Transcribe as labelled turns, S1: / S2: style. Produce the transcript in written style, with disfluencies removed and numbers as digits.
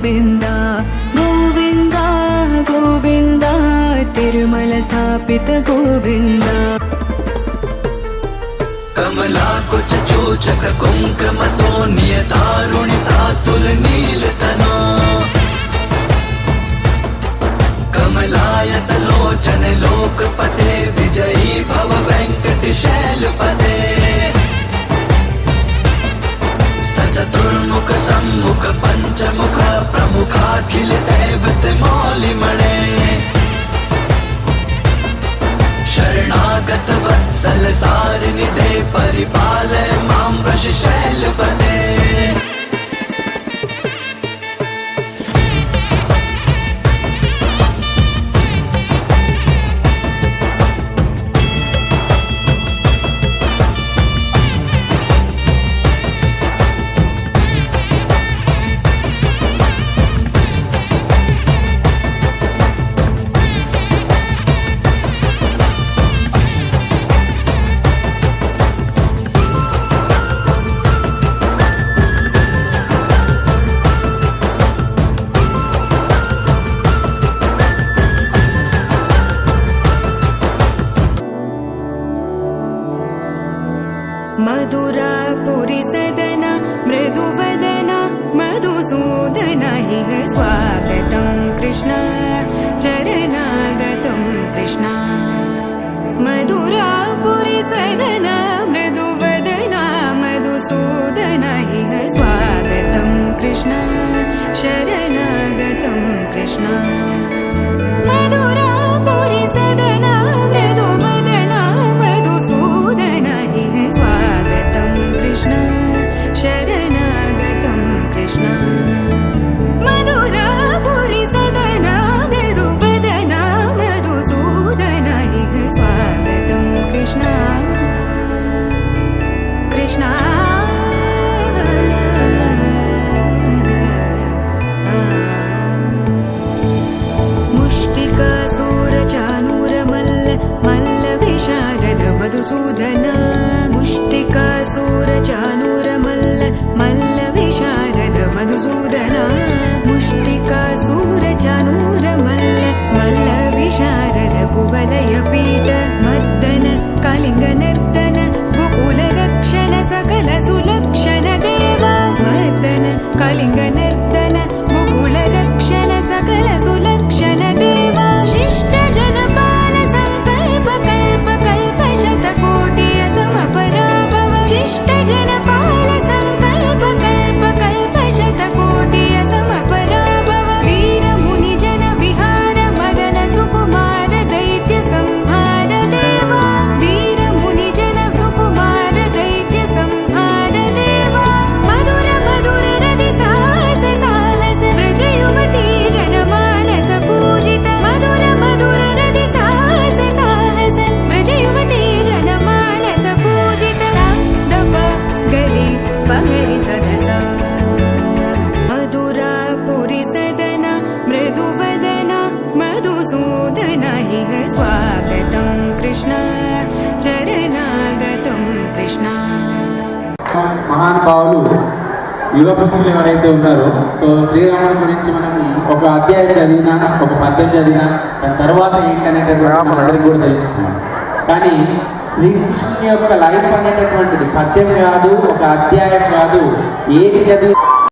S1: गोविन्द गोविन्द गोविन्द तिरुमल स्थापित गोविन्द
S2: कमलाकुच चूचक कुङ्कुमतो नियतारुणिता तुलनीलतनो कमलायत लोचन लोकपते विजयी भव वेङ्कटशैलपते सचतुर्मुख सम्मुख पञ्चमुख प्रमुखाखिल दैवत मौलिमणे शरणागत वत्सल सारनिधे परिपालय मां वृषशैलपते
S1: मधुरापुरी सदन मृदुवदन मधुसूदन हि स्वागतं कृष्ण चरणागतं कृष्ण मधुरापुरी सदन मृदुवदन मधुसूदन हि स्वागतं कृष्ण शरणागतं कृष्ण मधुरापुरी सदन मृदुवदन मधुसूदन हि स्वागतं कृष्ण शरणागतं कृष्ण मधुरापुरी सदन मृदुवदन मधुसूदन हि स्वागतं कृष्ण कृष्ण मुष्टिकासूरचाणूरमल्ल मल्लविशारद मधुसूदन मुष्टिकासूरचाणूरमल्ल मल्लविशारद मधुसूदन मुष्टिकासूरचाणूरमल्ल मल्लविशारद कुवलयपीठ मर्दन कलिङ्गनर्तन गोकुलरक्षण सकल सुलक्षण देवा मर्दन कलिङ्गनर्तन गोकुलरक्षण सकल सुलक्षण देवा शिष्ट जनपाल संकल्प कल्प कल्प शतकोटि असमपराभव शिष्ट जनपाल संकल्प कल्प कल्प शतकोटि असमपराभव वीर मुनि जन विहार मदन सुकुमार दैत्य संहार देवा वीर मुनि जन सुकुमार दैत्य संहार देवा मधुर मधुर रति साहस साहस व्रज युवती जनमानस पूजित मधुर मधुर रति साहस साहस व्रज युवती जनमानस पूजित दप गरि पगरि सदस मधुरापुरी सदन मृदुवदन मधुसूदन हि स्वागतं कृष्ण चरणागतं कृष्ण
S3: మహానుభావులు యుగ పురుషులు ఎవరైతే ఉన్నారో సో శ్రీరాముడి గురించి మనం ఒక అధ్యాయం చదివినా ఒక పద్యం చదివినా దాని తర్వాత ఏంటనేటటువంటి మనందరికీ కూడా తెలుసుకున్నాం. కానీ శ్రీకృష్ణుని యొక్క లైఫ్ అనేటటువంటిది పద్యం కాదు, ఒక అధ్యాయం కాదు, ఏది చదివి